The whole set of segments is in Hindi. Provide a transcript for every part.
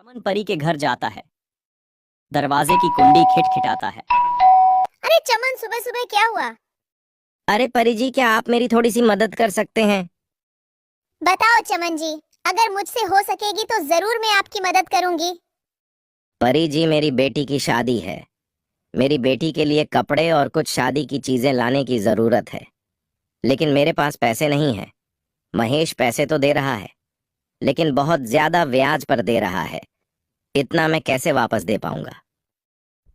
चमन परी के घर जाता है। दरवाजे की कुंडी खिटखिटाता है। अरे चमन, सुबह सुबह क्या हुआ? अरे परी जी, क्या आप मेरी थोड़ी सी मदद कर सकते हैं? बताओ चमन जी, अगर मुझसे हो सकेगी तो जरूर मैं आपकी मदद करूंगी। परी जी, मेरी बेटी की शादी है। मेरी बेटी के लिए कपड़े और कुछ शादी की चीजें लाने की जरूरत है, लेकिन मेरे पास पैसे नहीं है। महेश पैसे तो दे रहा है, लेकिन बहुत ज्यादा ब्याज पर दे रहा है। इतना मैं कैसे वापस दे पाऊंगा?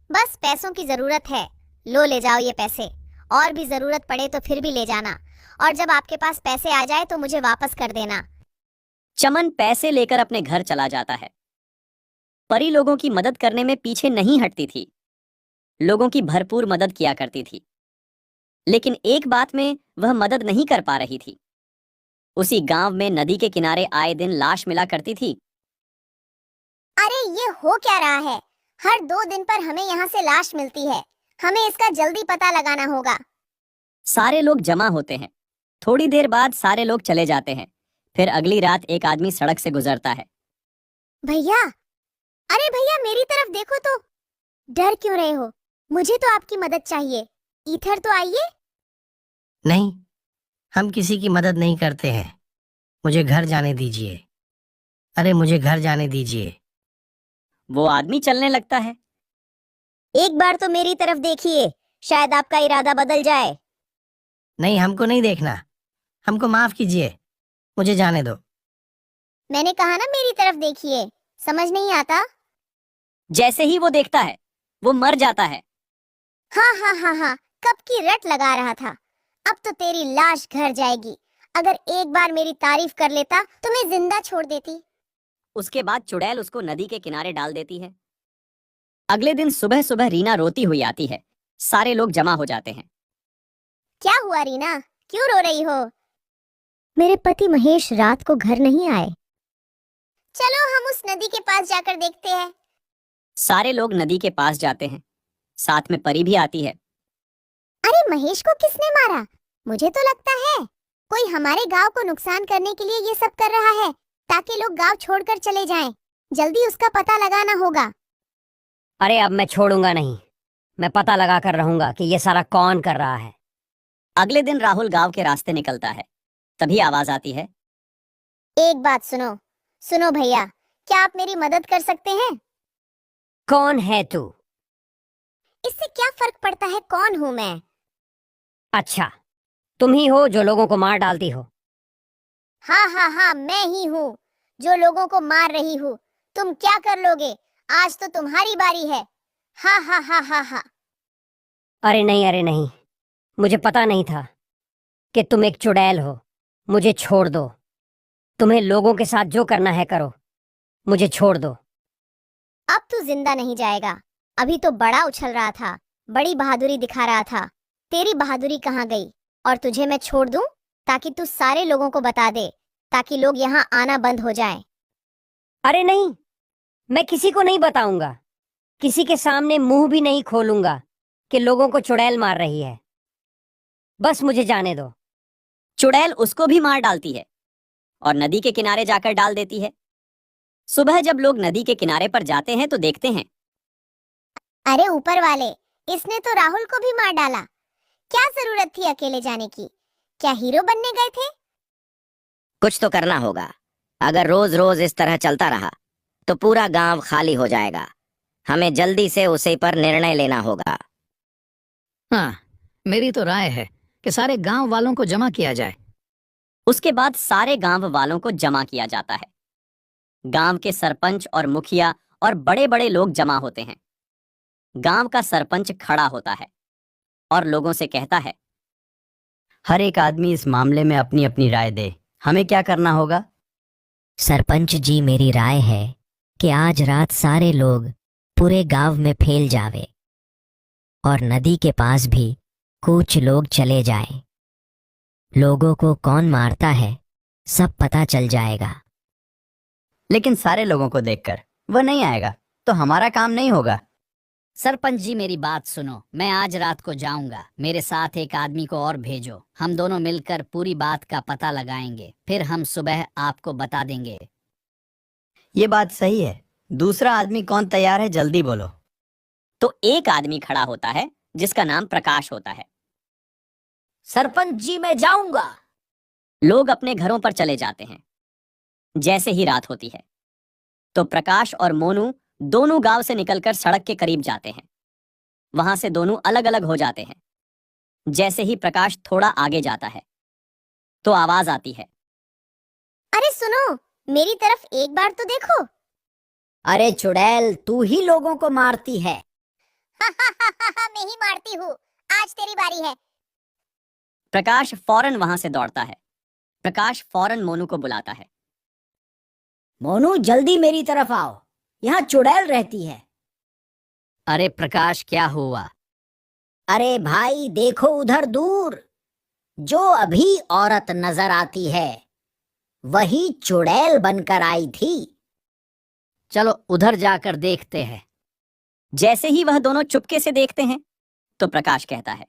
बस पैसों की जरूरत है, लो ले जाओ ये पैसे। और भी जरूरत पड़े तो फिर भी ले जाना, और जब आपके पास पैसे आ जाए तो मुझे वापस कर देना। चमन पैसे लेकर अपने घर चला जाता है। परी लोगों की मदद करने में पीछे नहीं हटती थी, लोगों की भरपूर मदद किया करती थी। लेकिन एक बात में वह मदद नहीं कर पा रही थी। उसी गांव में नदी के किनारे आए दिन लाश मिला करती थी। अरे ये हो क्या रहा है? हर 2 दिन पर हमें यहाँ से लाश मिलती है। हमें इसका जल्दी पता लगाना होगा। सारे लोग जमा होते हैं। थोड़ी देर बाद सारे लोग चले जाते हैं। फिर अगली रात एक आदमी सड़क से गुजरता है। भैया, अरे भैया मेरी तरफ देखो तो। डर क्यों रहे हो? मुझे तो आपकी मदद चाहिए। इधर तो आइए। नहीं, हम किसी की मदद नहीं करते हैं। मुझे घर जाने दीजिए। अरे मुझे घर जाने दीजिए। वो आदमी चलने लगता है। एक बार तो मेरी तरफ देखिए, शायद आपका इरादा बदल जाए। नहीं, हमको नहीं देखना। हमको माफ कीजिए, मुझे जाने दो। मैंने कहा ना मेरी तरफ देखिए, समझ नहीं आता? जैसे ही वो देखता है, वो मर जाता है। हाँ हाँ हाँ हाँ, कब की रट लगा रहा था। अब तो तेरी लाश घर जाएगी। अगर एक बार मेरी तारीफ कर लेता तो मैं जिंदा छोड़ देती। उसके बाद चुड़ैल उसको नदी के किनारे डाल देती है। अगले दिन सुबह सुबह रीना रोती हुई आती है। सारे लोग जमा हो जाते हैं। क्या हुआ रीना, क्यों रो रही हो? मेरे पति महेश रात को घर नहीं आए। चलो हम उस नदी के पास जाकर देखते हैं। सारे लोग नदी के पास जाते हैं। साथ में परी भी आती है। अरे महेश को किसने मारा? मुझे तो लगता है कोई हमारे गांव को नुकसान करने के लिए ये सब कर रहा है, ताकि लोग गांव छोड़कर चले जाएं। जल्दी उसका पता लगाना होगा। अरे अब मैं छोड़ूंगा नहीं। मैं पता लगा कर रहूंगा कि ये सारा कौन कर रहा है। अगले दिन राहुल गांव के रास्ते निकलता है। तभी आवाज आती है। एक बात सुनो। सुनो भैया, क्या आप मेरी मदद कर सकते हैं? कौन है तू? इससे क्या फर्क पड़ता है कौन हूँ मैं? अच्छा, तुम ही हो जो लोगों को मार डालती हो। हाँ हाँ हाँ, मैं ही हूँ जो लोगों को मार रही हूँ। तुम क्या कर लोगे? आज तो तुम्हारी बारी है। हाँ हाँ हाँ हाँ हाँ। अरे नहीं, अरे नहीं, मुझे पता नहीं था कि तुम एक चुड़ैल हो। मुझे छोड़ दो। तुम्हें लोगों के साथ जो करना है करो, मुझे छोड़ दो। अब तू जिंदा नहीं जाएगा। अभी तो बड़ा उछल रहा था, बड़ी बहादुरी दिखा रहा था। तेरी बहादुरी कहाँ गई? और तुझे मैं छोड़ दूं ताकि तू सारे लोगों को बता दे, ताकि लोग यहाँ आना बंद हो जाएं। अरे नहीं, मैं किसी को नहीं बताऊंगा। किसी के सामने मुंह भी नहीं खोलूंगा कि लोगों को चुड़ैल मार रही है। बस मुझे जाने दो। चुड़ैल उसको भी मार डालती है और नदी के किनारे जाकर डाल देती है। सुबह जब लोग नदी के किनारे पर जाते हैं तो देखते हैं। अरे ऊपर वाले, इसने तो राहुल को भी मार डाला। क्या जरूरत थी अकेले जाने की? क्या हीरो बनने गए थे? कुछ तो करना होगा। अगर रोज रोज इस तरह चलता रहा तो पूरा गांव खाली हो जाएगा। हमें जल्दी से उसी पर निर्णय लेना होगा। हाँ, मेरी तो राय है कि सारे गांव वालों को जमा किया जाए। उसके बाद सारे गांव वालों को जमा किया जाता है। गांव के सरपंच और मुखिया और बड़े बड़े लोग जमा होते हैं। गांव का सरपंच खड़ा होता है और लोगों से कहता है, हर एक आदमी इस मामले में अपनी अपनी राय दे। हमें क्या करना होगा? सरपंच जी, मेरी राय है कि आज रात सारे लोग पूरे गांव में फैल जावे और नदी के पास भी कुछ लोग चले जाएं। लोगों को कौन मारता है सब पता चल जाएगा। लेकिन सारे लोगों को देखकर वह नहीं आएगा तो हमारा काम नहीं होगा। सरपंच जी, मेरी बात सुनो। मैं आज रात को जाऊंगा, मेरे साथ एक आदमी को और भेजो। हम दोनों मिलकर पूरी बात का पता लगाएंगे, फिर हम सुबह आपको बता देंगे। ये बात सही है, दूसरा आदमी कौन तैयार है, जल्दी बोलो। तो एक आदमी खड़ा होता है जिसका नाम प्रकाश होता है। सरपंच जी मैं जाऊंगा। लोग अपने घरों पर चले जाते हैं। जैसे ही रात होती है तो प्रकाश और मोनू दोनों गांव से निकलकर सड़क के करीब जाते हैं। वहां से दोनों अलग अलग हो जाते हैं। जैसे ही प्रकाश थोड़ा आगे जाता है तो आवाज आती है, अरे सुनो, मेरी तरफ एक बार तो देखो। अरे चुड़ैल, तू ही लोगों को मारती है। मैं ही मारती हूँ, आज तेरी बारी है। प्रकाश फौरन वहां से दौड़ता है। प्रकाश फौरन मोनू को बुलाता है। मोनू जल्दी मेरी तरफ आओ, यहाँ चुड़ैल रहती है। अरे प्रकाश, क्या हुआ? अरे भाई देखो उधर दूर, जो अभी औरत नजर आती है वही चुड़ैल बनकर आई थी। चलो उधर जाकर देखते हैं। जैसे ही वह दोनों चुपके से देखते हैं तो प्रकाश कहता है,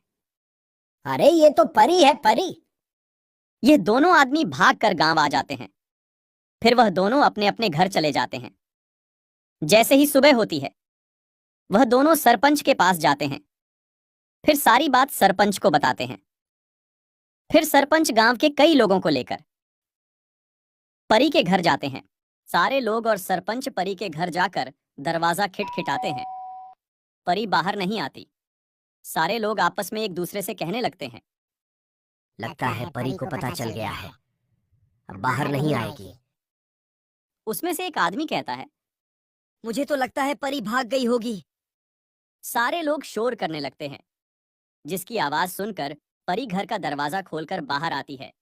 अरे ये तो परी है, परी। ये दोनों आदमी भागकर गांव आ जाते हैं। फिर वह दोनों अपने अपने घर चले जाते हैं। जैसे ही सुबह होती है वह दोनों सरपंच के पास जाते हैं। फिर सारी बात सरपंच को बताते हैं। फिर सरपंच गांव के कई लोगों को लेकर परी के घर जाते हैं। सारे लोग और सरपंच परी के घर जाकर दरवाजा खिटखिटाते हैं। परी बाहर नहीं आती। सारे लोग आपस में एक दूसरे से कहने लगते हैं, लगता है परी को पता चल गया है, अब बाहर नहीं आएगी। उसमें से एक आदमी कहता है, मुझे तो लगता है परी भाग गई होगी। सारे लोग शोर करने लगते हैं, जिसकी आवाज सुनकर परी घर का दरवाजा खोलकर बाहर आती है।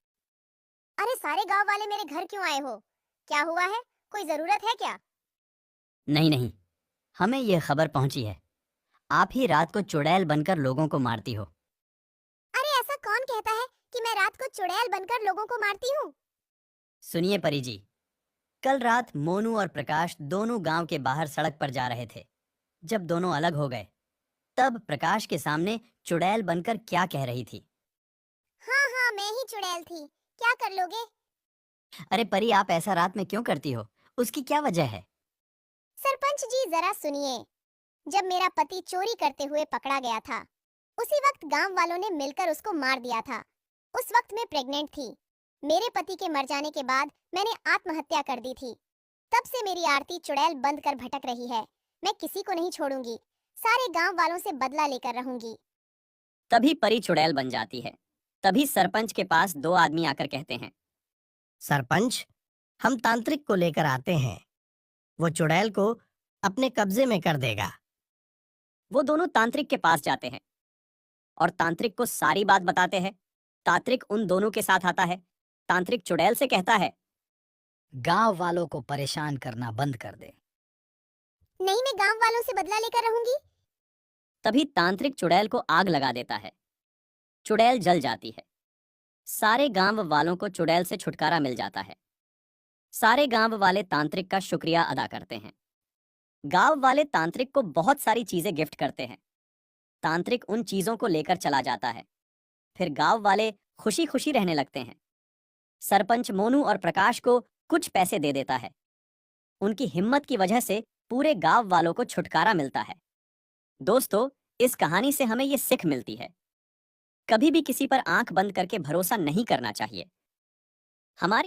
अरे सारे गांव वाले मेरे घर क्यों आए हो? क्या हुआ है? कोई जरूरत है क्या? नहीं नहीं, हमें यह खबर पहुंची है, आप ही रात को चुड़ैल बनकर लोगों को मारती हो। अरे ऐसा कौन कहता है कि मैं रात को चुड़ैल बनकर लोगों को मारती हूँ? सुनिए परी जी, कल रात मोनू और प्रकाश दोनों गांव के बाहर सड़क पर जा रहे थे। जब दोनों अलग हो गए तब प्रकाश के सामने चुड़ैल बनकर क्या कह रही थी। हाँ, मैं ही चुड़ैल थी। क्या कर लोगे? अरे परी, आप ऐसा रात में क्यों करती हो? उसकी क्या वजह है? सरपंच जी जरा सुनिए। जब मेरा पति चोरी करते हुए पकड़ा गया था, उसी वक्त गांव वालों ने मिलकर उसको मार दिया था। उस वक्त मैं प्रेग्नेंट थी। मेरे पति के मर जाने के बाद मैंने आत्महत्या कर दी थी। तब से मेरी आरती चुड़ैल बंद कर भटक रही है। मैं किसी को नहीं छोड़ूंगी, सारे गांव वालों से बदला लेकर रहूंगी। तभी परी चुड़ैल बन जाती है। तभी सरपंच के पास दो आदमी आकर कहते हैं, सरपंच, हम तांत्रिक को लेकर आते हैं, वो चुड़ैल को अपने कब्जे में कर देगा। वो दोनों तांत्रिक के पास जाते हैं और तांत्रिक को सारी बात बताते हैं। तांत्रिक उन दोनों के साथ आता है। तांत्रिक चुड़ैल से कहता है, गांव वालों को परेशान करना बंद कर दे। नहीं, मैं गांव वालों से बदला लेकर रहूंगी। तभी तांत्रिक चुड़ैल को आग लगा देता है। चुड़ैल जल जाती है। सारे गांव वालों को चुड़ैल से छुटकारा मिल जाता है। सारे गांव वाले तांत्रिक का शुक्रिया अदा करते हैं। गांव वाले तांत्रिक को बहुत सारी चीजें गिफ्ट करते हैं। तांत्रिक उन चीजों को लेकर चला जाता है। फिर गांव वाले खुशी खुशी रहने लगते हैं। सरपंच मोनू और प्रकाश को कुछ पैसे दे देता है। उनकी हिम्मत की वजह से पूरे गांव वालों को छुटकारा मिलता है। दोस्तों, इस कहानी से हमें ये सीख मिलती है, कभी भी किसी पर आंख बंद करके भरोसा नहीं करना चाहिए। हमारी